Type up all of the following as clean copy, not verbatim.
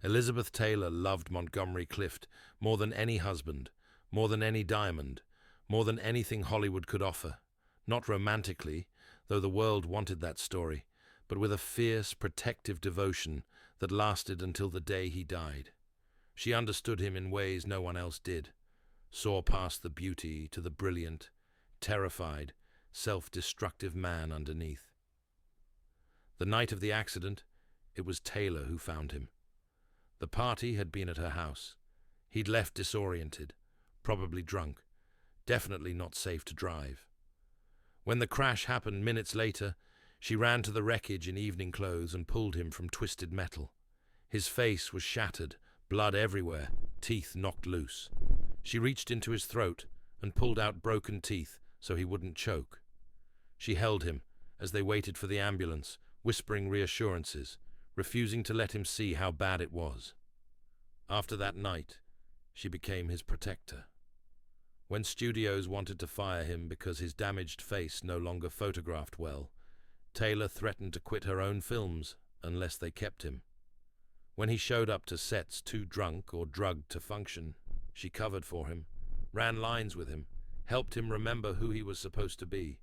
Elizabeth Taylor loved Montgomery Clift more than any husband, more than any diamond, more than anything Hollywood could offer. Not romantically, though the world wanted that story, but with a fierce, protective devotion that lasted until the day he died. She understood him in ways no one else did, saw past the beauty to the brilliant, terrified, self-destructive man underneath. The night of the accident, it was Taylor who found him. The party had been at her house. He'd left disoriented, probably drunk, definitely not safe to drive. When the crash happened minutes later, she ran to the wreckage in evening clothes and pulled him from twisted metal. His face was shattered, blood everywhere, teeth knocked loose. She reached into his throat and pulled out broken teeth so he wouldn't choke. She held him as they waited for the ambulance, whispering reassurances, refusing to let him see how bad it was. After that night, she became his protector. When studios wanted to fire him because his damaged face no longer photographed well, Taylor threatened to quit her own films unless they kept him. When he showed up to sets too drunk or drugged to function, she covered for him, ran lines with him, helped him remember who he was supposed to be.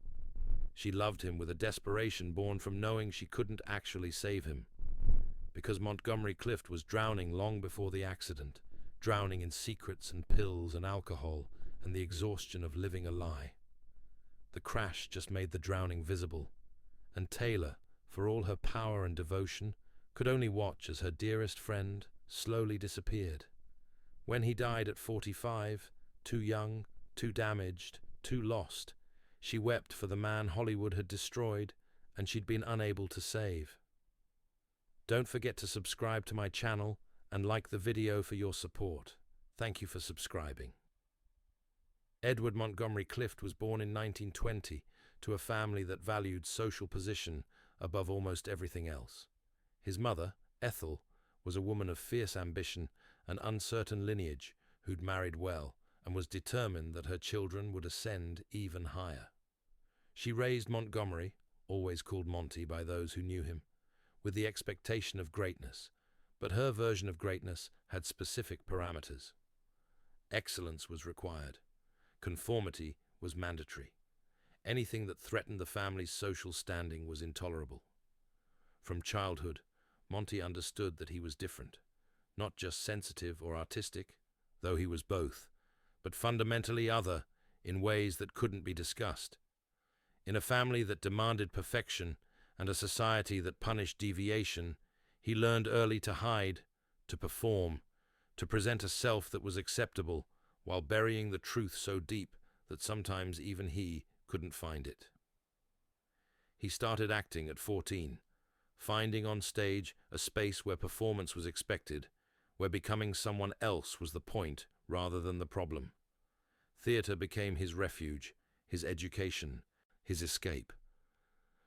She loved him with a desperation born from knowing she couldn't actually save him. Because Montgomery Clift was drowning long before the accident, drowning in secrets and pills and alcohol and the exhaustion of living a lie. The crash just made the drowning visible, and Taylor, for all her power and devotion, could only watch as her dearest friend slowly disappeared. When he died at 45, too young, too damaged, too lost, she wept for the man Hollywood had destroyed and she'd been unable to save. Don't forget to subscribe to my channel and like the video for your support. Thank you for subscribing. Edward Montgomery Clift was born in 1920 to a family that valued social position above almost everything else. His mother, Ethel, was a woman of fierce ambition and uncertain lineage who'd married well and was determined that her children would ascend even higher. She raised Montgomery, always called Monty by those who knew him, with the expectation of greatness, but her version of greatness had specific parameters. Excellence was required. Conformity was mandatory. Anything that threatened the family's social standing was intolerable. From childhood, Monty understood that he was different, not just sensitive or artistic, though he was both, but fundamentally other in ways that couldn't be discussed. In a family that demanded perfection and a society that punished deviation, he learned early to hide, to perform, to present a self that was acceptable, while burying the truth so deep that sometimes even he couldn't find it. He started acting at 14, finding on stage a space where performance was expected, where becoming someone else was the point rather than the problem. Theatre became his refuge, his education, his escape.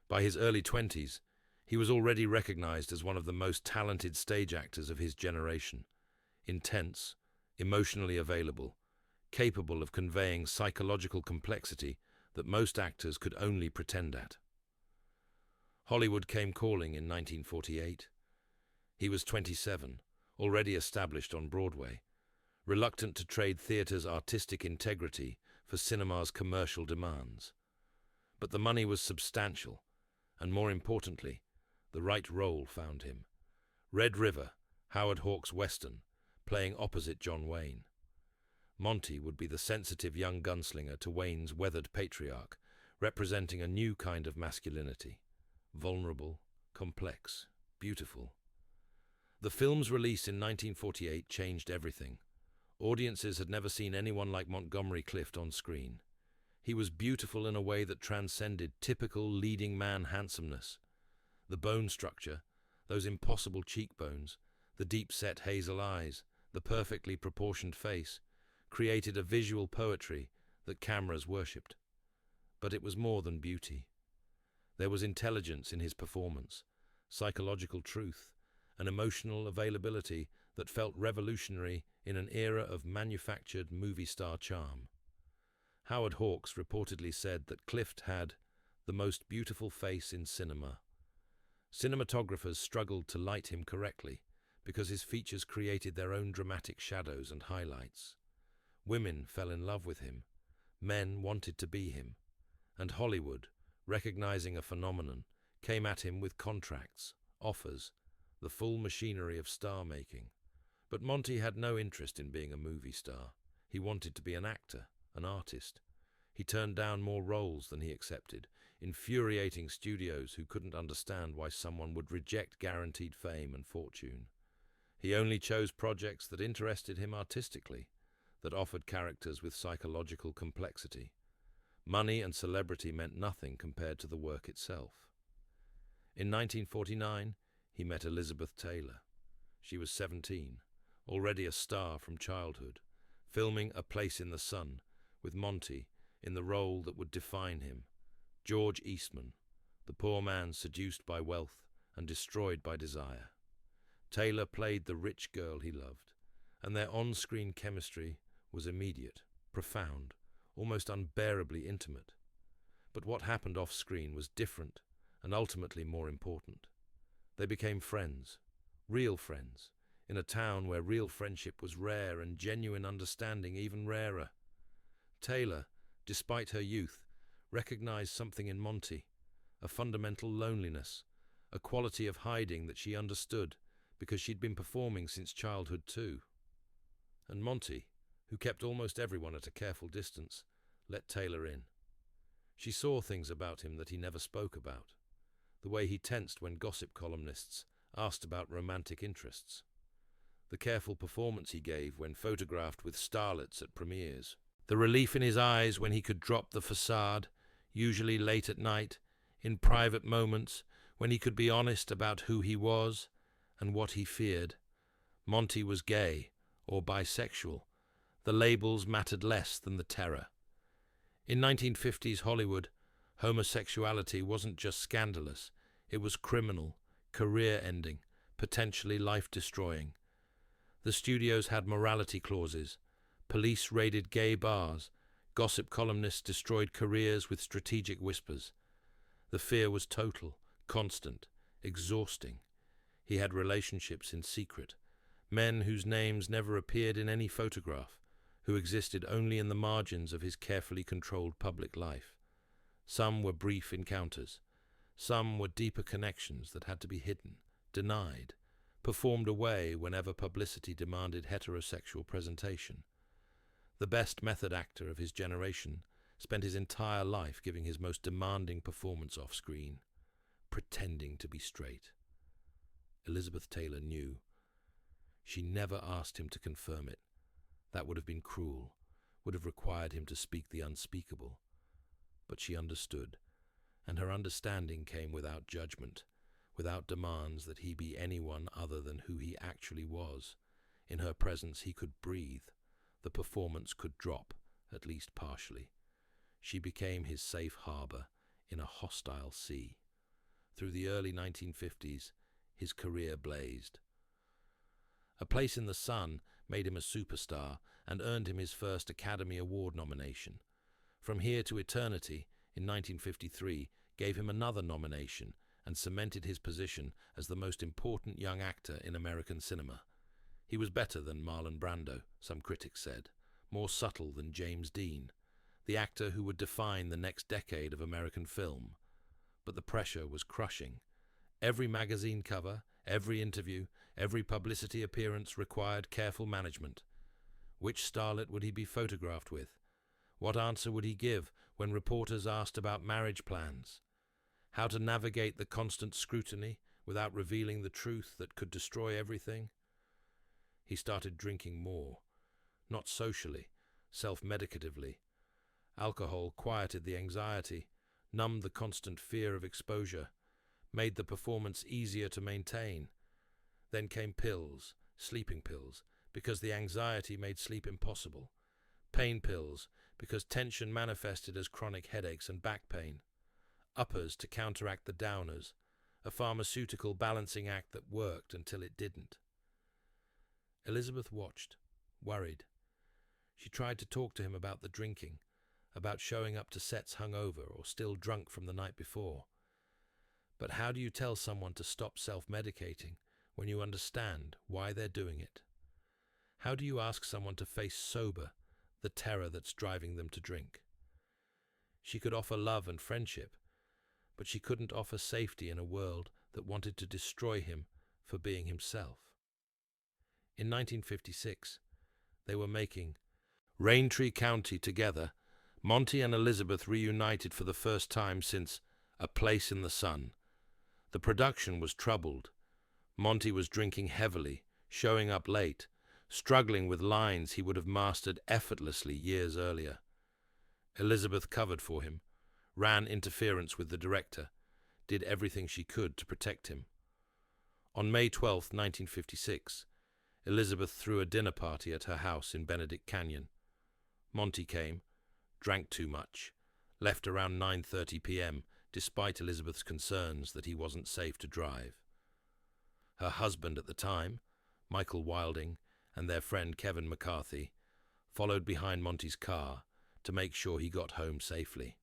By his early 20s, he was already recognized as one of the most talented stage actors of his generation, intense, emotionally available, capable of conveying psychological complexity that most actors could only pretend at. Hollywood came calling in 1948. He was 27, already established on Broadway, reluctant to trade theatre's artistic integrity for cinema's commercial demands. But the money was substantial, and more importantly, the right role found him. Red River, Howard Hawks' Western, playing opposite John Wayne. Monty would be the sensitive young gunslinger to Wayne's weathered patriarch, representing a new kind of masculinity. Vulnerable, complex, beautiful. The film's release in 1948 changed everything. Audiences had never seen anyone like Montgomery Clift on screen. He was beautiful in a way that transcended typical leading man handsomeness. The bone structure, those impossible cheekbones, the deep-set hazel eyes, the perfectly proportioned face, created a visual poetry that cameras worshipped. But it was more than beauty. There was intelligence in his performance, psychological truth, an emotional availability that felt revolutionary in an era of manufactured movie star charm. Howard Hawks reportedly said that Clift had the most beautiful face in cinema. Cinematographers struggled to light him correctly, because his features created their own dramatic shadows and highlights. Women fell in love with him, men wanted to be him, and Hollywood, recognizing a phenomenon, came at him with contracts, offers, the full machinery of star-making. But Monty had no interest in being a movie star. He wanted to be an actor, an artist. He turned down more roles than he accepted, infuriating studios who couldn't understand why someone would reject guaranteed fame and fortune. He only chose projects that interested him artistically, that offered characters with psychological complexity. Money and celebrity meant nothing compared to the work itself. In 1949, he met Elizabeth Taylor. She was 17, already a star from childhood, filming A Place in the Sun with Monty in the role that would define him, George Eastman, the poor man seduced by wealth and destroyed by desire. Taylor played the rich girl he loved, and their on-screen chemistry was immediate, profound, almost unbearably intimate. But what happened off-screen was different and ultimately more important. They became friends, real friends, in a town where real friendship was rare and genuine understanding even rarer. Taylor, despite her youth, recognized something in Monty, a fundamental loneliness, a quality of hiding that she understood because she'd been performing since childhood too. And Monty, who kept almost everyone at a careful distance, let Taylor in. She saw things about him that he never spoke about, the way he tensed when gossip columnists asked about romantic interests, the careful performance he gave when photographed with starlets at premieres, the relief in his eyes when he could drop the facade, usually late at night, in private moments when he could be honest about who he was and what he feared. Monty was gay or bisexual. The labels mattered less than the terror. In 1950s Hollywood, homosexuality wasn't just scandalous, it was criminal, career-ending, potentially life-destroying. The studios had morality clauses. Police raided gay bars. Gossip columnists destroyed careers with strategic whispers. The fear was total, constant, exhausting. He had relationships in secret, men whose names never appeared in any photograph, who existed only in the margins of his carefully controlled public life. Some were brief encounters. Some were deeper connections that had to be hidden, denied, performed away whenever publicity demanded heterosexual presentation. The best method actor of his generation spent his entire life giving his most demanding performance off-screen, pretending to be straight. Elizabeth Taylor knew. She never asked him to confirm it. That would have been cruel, would have required him to speak the unspeakable. But she understood, and her understanding came without judgment, without demands that he be anyone other than who he actually was. In her presence he could breathe. The performance could drop, at least partially. She became his safe harbor in a hostile sea. Through the early 1950s, his career blazed. A Place in the Sun made him a superstar and earned him his first Academy Award nomination. From Here to Eternity, in 1953, gave him another nomination and cemented his position as the most important young actor in American cinema. He was better than Marlon Brando, some critics said, more subtle than James Dean, the actor who would define the next decade of American film. But the pressure was crushing. Every magazine cover, every interview, every publicity appearance required careful management. Which starlet would he be photographed with? What answer would he give when reporters asked about marriage plans? How to navigate the constant scrutiny without revealing the truth that could destroy everything? He started drinking more, not socially, self-medicatively. Alcohol quieted the anxiety, numbed the constant fear of exposure, made the performance easier to maintain. Then came pills, sleeping pills, because the anxiety made sleep impossible. Pain pills, because tension manifested as chronic headaches and back pain. Uppers to counteract the downers, a pharmaceutical balancing act that worked until it didn't. Elizabeth watched, worried. She tried to talk to him about the drinking, about showing up to sets hungover or still drunk from the night before. But how do you tell someone to stop self-medicating when you understand why they're doing it? How do you ask someone to face sober the terror that's driving them to drink? She could offer love and friendship, but she couldn't offer safety in a world that wanted to destroy him for being himself. In 1956, they were making Raintree County together. Monty and Elizabeth reunited for the first time since A Place in the Sun. The production was troubled. Monty was drinking heavily, showing up late, struggling with lines he would have mastered effortlessly years earlier. Elizabeth covered for him, ran interference with the director, did everything she could to protect him. On May 12, 1956, Elizabeth threw a dinner party at her house in Benedict Canyon. Monty came, drank too much, left around 9:30 p.m., despite Elizabeth's concerns that he wasn't safe to drive. Her husband at the time, Michael Wilding, and their friend Kevin McCarthy, followed behind Monty's car to make sure he got home safely.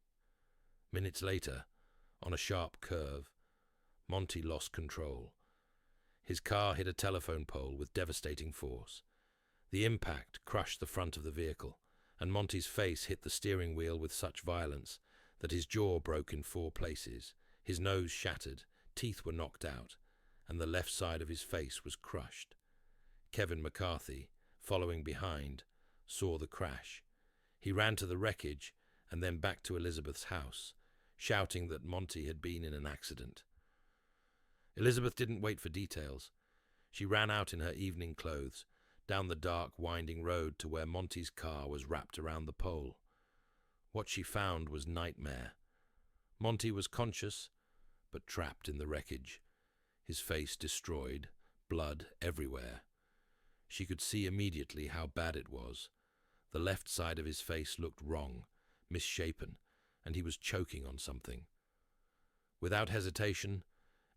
Minutes later, on a sharp curve, Monty lost control. His car hit a telephone pole with devastating force. The impact crushed the front of the vehicle, and Monty's face hit the steering wheel with such violence that his jaw broke in 4 places, his nose shattered, teeth were knocked out, and the left side of his face was crushed. Kevin McCarthy, following behind, saw the crash. He ran to the wreckage and then back to Elizabeth's house, shouting that Monty had been in an accident. Elizabeth didn't wait for details. She ran out in her evening clothes, down the dark, winding road to where Monty's car was wrapped around the pole. What she found was nightmare. Monty was conscious, but trapped in the wreckage, his face destroyed, blood everywhere. She could see immediately how bad it was. The left side of his face looked wrong, misshapen, and he was choking on something. Without hesitation,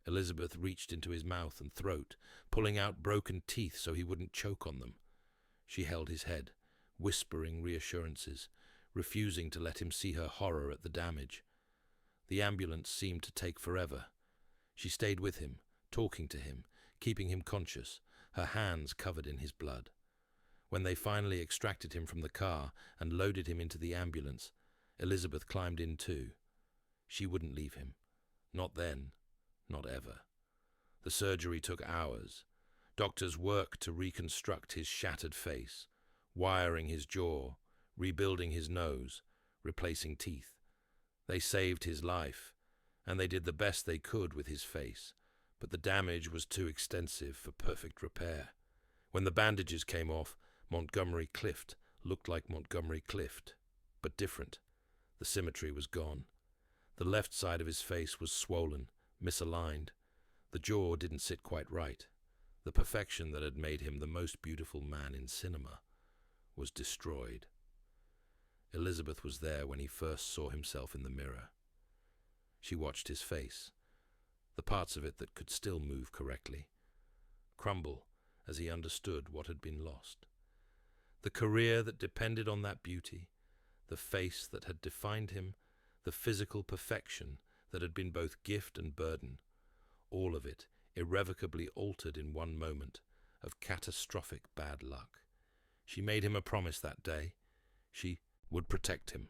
Elizabeth reached into his mouth and throat, pulling out broken teeth so he wouldn't choke on them. She held his head, whispering reassurances, refusing to let him see her horror at the damage. The ambulance seemed to take forever. She stayed with him, talking to him, keeping him conscious, her hands covered in his blood. When they finally extracted him from the car and loaded him into the ambulance, Elizabeth climbed in too. She wouldn't leave him. Not then. Not ever. The surgery took hours. Doctors worked to reconstruct his shattered face, wiring his jaw, rebuilding his nose, replacing teeth. They saved his life, and they did the best they could with his face, but the damage was too extensive for perfect repair. When the bandages came off, Montgomery Clift looked like Montgomery Clift, but different. The symmetry was gone. The left side of his face was swollen, misaligned. The jaw didn't sit quite right. The perfection that had made him the most beautiful man in cinema was destroyed. Elizabeth was there when he first saw himself in the mirror. She watched his face, the parts of it that could still move correctly, crumble as he understood what had been lost. The career that depended on that beauty, the face that had defined him, the physical perfection that had been both gift and burden, all of it irrevocably altered in one moment of catastrophic bad luck. She made him a promise that day. She would protect him.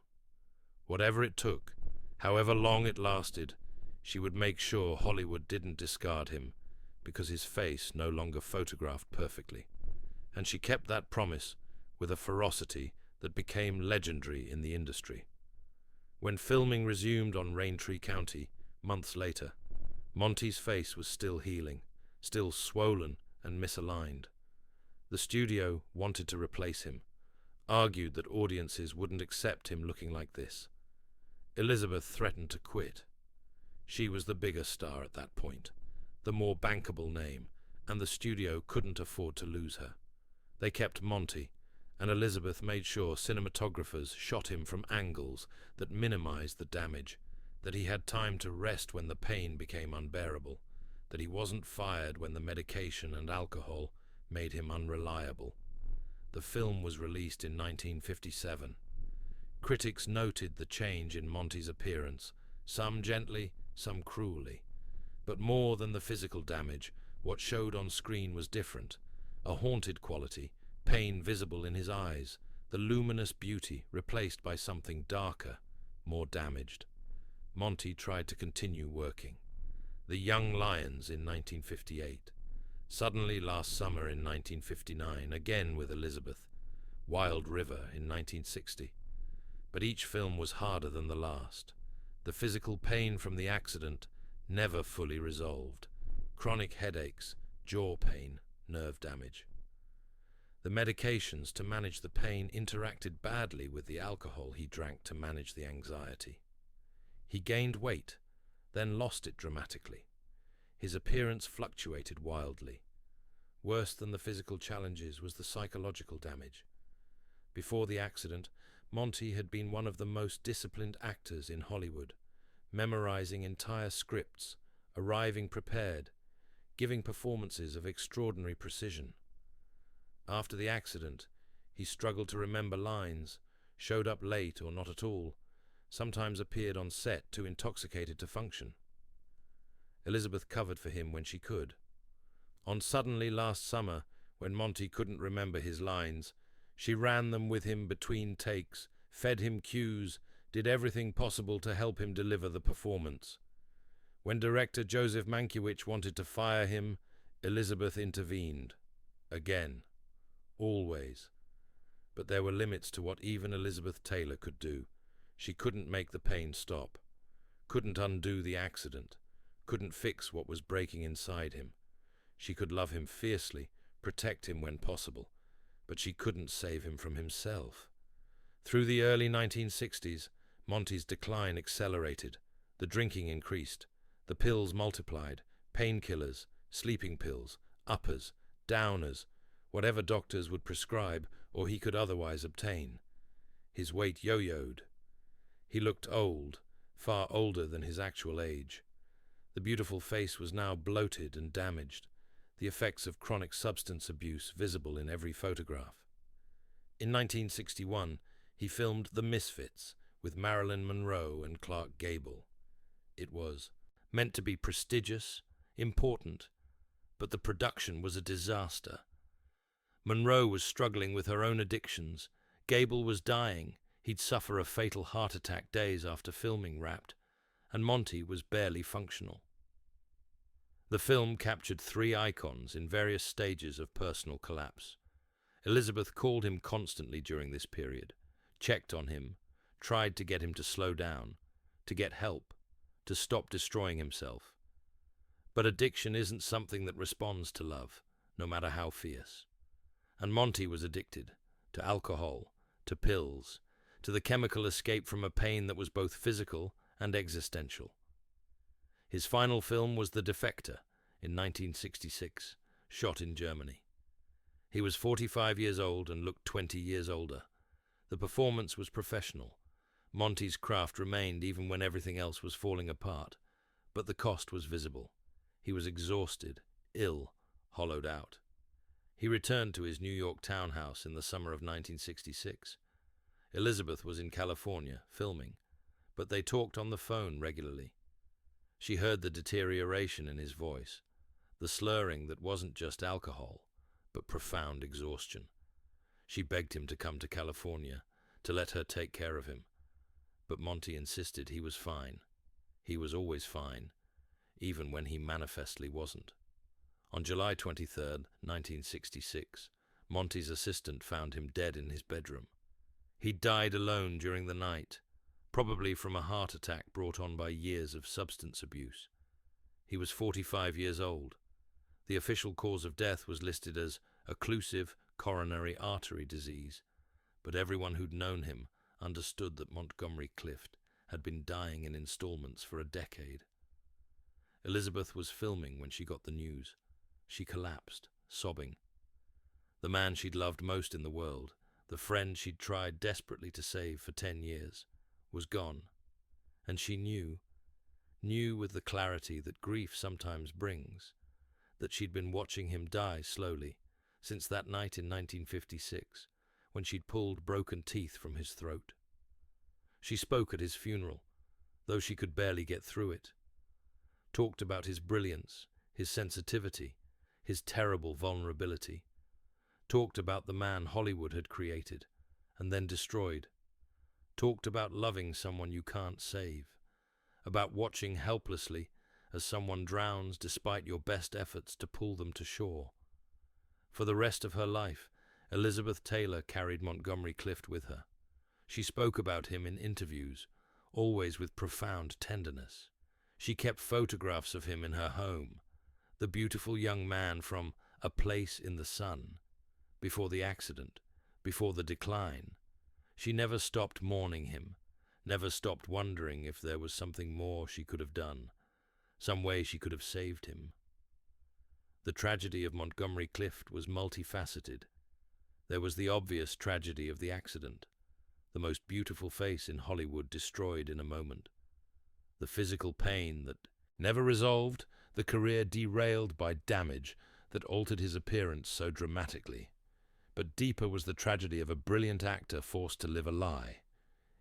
Whatever it took, however long it lasted, she would make sure Hollywood didn't discard him, because his face no longer photographed perfectly. And she kept that promise with a ferocity that became legendary in the industry. When filming resumed on Raintree County, months later, Monty's face was still healing, still swollen and misaligned. The studio wanted to replace him, argued that audiences wouldn't accept him looking like this. Elizabeth threatened to quit. She was the bigger star at that point, the more bankable name, and the studio couldn't afford to lose her. They kept Monty, and Elizabeth made sure cinematographers shot him from angles that minimized the damage, that he had time to rest when the pain became unbearable, that he wasn't fired when the medication and alcohol made him unreliable. The film was released in 1957. Critics noted the change in Monty's appearance, some gently, some cruelly. But more than the physical damage, What showed on screen was different, a haunted quality, pain visible in his eyes, the luminous beauty replaced by something darker, more damaged. Monty tried to continue working. The Young Lions in 1958. Suddenly Last Summer in 1959, again with Elizabeth. Wild River in 1960. But each film was harder than the last. The physical pain from the accident never fully resolved. Chronic headaches, jaw pain, nerve damage. The medications to manage the pain interacted badly with the alcohol he drank to manage the anxiety. He gained weight, then lost it dramatically. His appearance fluctuated wildly. Worse than the physical challenges was the psychological damage. Before the accident, Monty had been one of the most disciplined actors in Hollywood, memorizing entire scripts, arriving prepared, giving performances of extraordinary precision. After the accident, he struggled to remember lines, showed up late or not at all, sometimes appeared on set too intoxicated to function. Elizabeth covered for him when she could. On Suddenly Last Summer, when Monty couldn't remember his lines, she ran them with him between takes, fed him cues, did everything possible to help him deliver the performance. When director Joseph Mankiewicz wanted to fire him, Elizabeth intervened. Again. Always. But there were limits to what even Elizabeth Taylor could do. She couldn't make the pain stop, couldn't undo the accident, couldn't fix what was breaking inside him. She could love him fiercely, protect him when possible, but she couldn't save him from himself. Through the early 1960s, Monty's decline accelerated. The drinking increased. The pills multiplied. Painkillers, sleeping pills, uppers, downers, whatever doctors would prescribe or he could otherwise obtain. His weight yo-yoed. He looked old, far older than his actual age. The beautiful face was now bloated and damaged, the effects of chronic substance abuse visible in every photograph. In 1961, he filmed The Misfits with Marilyn Monroe and Clark Gable. It was meant to be prestigious, important, but the production was a disaster. Monroe was struggling with her own addictions. Gable was dying. He'd suffer a fatal heart attack days after filming Wrapped, and Monty was barely functional. The film captured three icons in various stages of personal collapse. Elizabeth called him constantly during this period, checked on him, tried to get him to slow down, to get help, to stop destroying himself. But addiction isn't something that responds to love, no matter how fierce. And Monty was addicted to alcohol, to pills, to the chemical escape from a pain that was both physical and existential. His final film was The Defector in 1966, shot in Germany. He was 45 years old and looked 20 years older. The performance was professional. Monty's craft remained even when everything else was falling apart, but the cost was visible. He was exhausted, ill, hollowed out. He returned to his New York townhouse in the summer of 1966. Elizabeth was in California, filming, but they talked on the phone regularly. She heard the deterioration in his voice, the slurring that wasn't just alcohol, but profound exhaustion. She begged him to come to California, to let her take care of him. But Monty insisted he was fine. He was always fine, even when he manifestly wasn't. On July 23, 1966, Monty's assistant found him dead in his bedroom. He died alone during the night, probably from a heart attack brought on by years of substance abuse. He was 45 years old. The official cause of death was listed as occlusive coronary artery disease, but everyone who'd known him understood that Montgomery Clift had been dying in installments for a decade. Elizabeth was filming when she got the news. She collapsed, sobbing. The man she'd loved most in the world, the friend she'd tried desperately to save for 10 years, was gone. And she knew with the clarity that grief sometimes brings, that she'd been watching him die slowly since that night in 1956, when she'd pulled broken teeth from his throat. She spoke at his funeral, though she could barely get through it. Talked about his brilliance, his sensitivity, his terrible vulnerability. Talked about the man Hollywood had created and then destroyed. Talked about loving someone you can't save. About watching helplessly as someone drowns despite your best efforts to pull them to shore. For the rest of her life, Elizabeth Taylor carried Montgomery Clift with her. She spoke about him in interviews, always with profound tenderness. She kept photographs of him in her home, the beautiful young man from A Place in the Sun, before the accident, before the decline. She never stopped mourning him, never stopped wondering if there was something more she could have done, some way she could have saved him. The tragedy of Montgomery Clift was multifaceted. There was the obvious tragedy of the accident, the most beautiful face in Hollywood destroyed in a moment. The physical pain that never resolved, the career derailed by damage that altered his appearance so dramatically. But deeper was the tragedy of a brilliant actor forced to live a lie.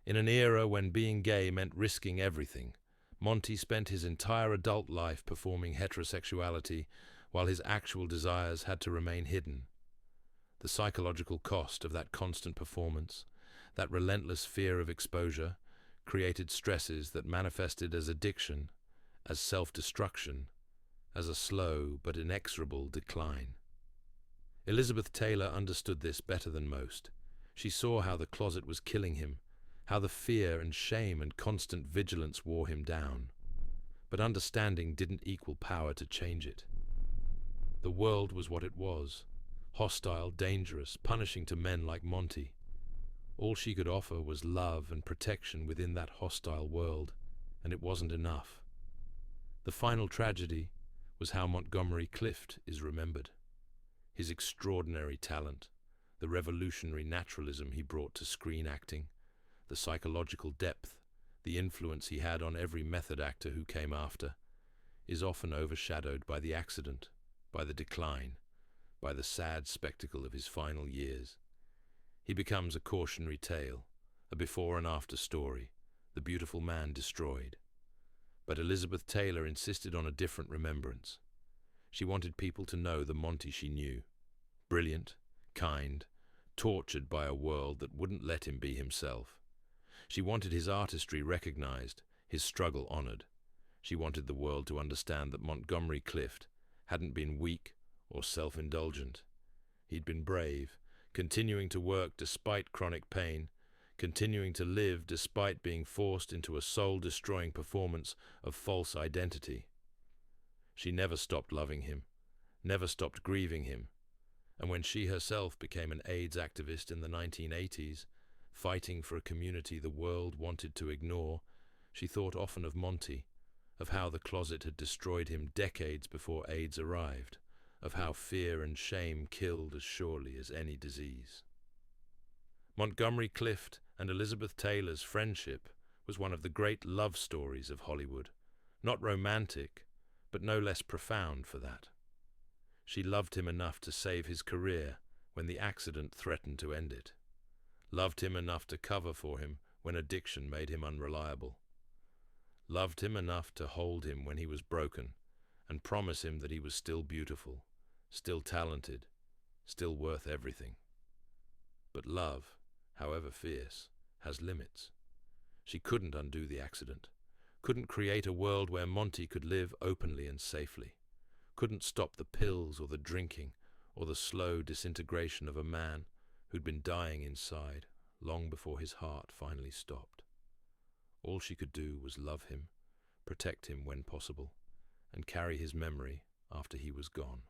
In an era when being gay meant risking everything, Monty spent his entire adult life performing heterosexuality while his actual desires had to remain hidden. The psychological cost of that constant performance, that relentless fear of exposure, created stresses that manifested as addiction, as self-destruction, as a slow but inexorable decline. Elizabeth Taylor understood this better than most. She saw how the closet was killing him, how the fear and shame and constant vigilance wore him down. But understanding didn't equal power to change it. The world was what it was, hostile, dangerous, punishing to men like Monty. All she could offer was love and protection within that hostile world, and it wasn't enough. The final tragedy was how Montgomery Clift is remembered. His extraordinary talent, the revolutionary naturalism he brought to screen acting, the psychological depth, the influence he had on every method actor who came after, is often overshadowed by the accident, by the decline, by the sad spectacle of his final years. He becomes a cautionary tale, a before and after story, the beautiful man destroyed. But Elizabeth Taylor insisted on a different remembrance. She wanted people to know the Monty she knew. Brilliant, kind, tortured by a world that wouldn't let him be himself. She wanted his artistry recognized, his struggle honored. She wanted the world to understand that Montgomery Clift hadn't been weak or self-indulgent. He'd been brave, continuing to work despite chronic pain, continuing to live despite being forced into a soul-destroying performance of false identity. She never stopped loving him, never stopped grieving him, and when she herself became an AIDS activist in the 1980s, fighting for a community the world wanted to ignore, she thought often of Monty, of how the closet had destroyed him decades before AIDS arrived, of how fear and shame killed as surely as any disease. Montgomery Clift and Elizabeth Taylor's friendship was one of the great love stories of Hollywood, not romantic, but no less profound for that. She loved him enough to save his career when the accident threatened to end it. Loved him enough to cover for him when addiction made him unreliable. Loved him enough to hold him when he was broken and promise him that he was still beautiful, still talented, still worth everything. But love, however fierce, has limits. She couldn't undo the accident, couldn't create a world where Monty could live openly and safely, couldn't stop the pills or the drinking or the slow disintegration of a man who'd been dying inside long before his heart finally stopped. All she could do was love him, protect him when possible, and carry his memory after he was gone.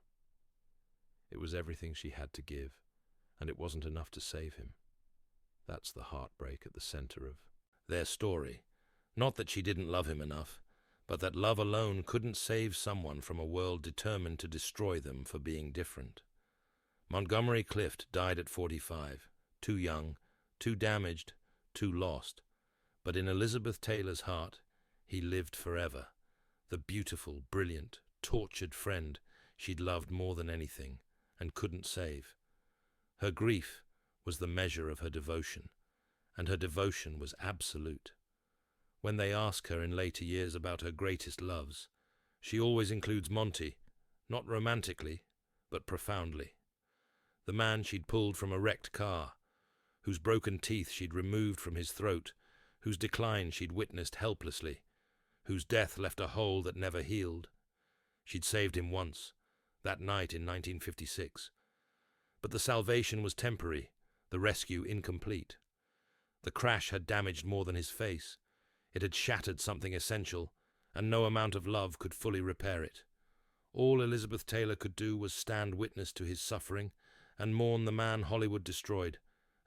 It was everything she had to give, and it wasn't enough to save him. That's the heartbreak at the center of their story. Not that she didn't love him enough, but that love alone couldn't save someone from a world determined to destroy them for being different. Montgomery Clift died at 45, too young, too damaged, too lost. But in Elizabeth Taylor's heart, he lived forever, the beautiful, brilliant, tortured friend she'd loved more than anything and couldn't save. Her grief was the measure of her devotion, and her devotion was absolute. When they ask her in later years about her greatest loves, she always includes Monty, not romantically, but profoundly. The man she'd pulled from a wrecked car, whose broken teeth she'd removed from his throat, whose decline she'd witnessed helplessly, whose death left a hole that never healed. She'd saved him once, that night in 1956. But the salvation was temporary, the rescue incomplete. The crash had damaged more than his face. It had shattered something essential, and no amount of love could fully repair it. All Elizabeth Taylor could do was stand witness to his suffering and mourn the man Hollywood destroyed,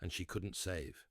and she couldn't save.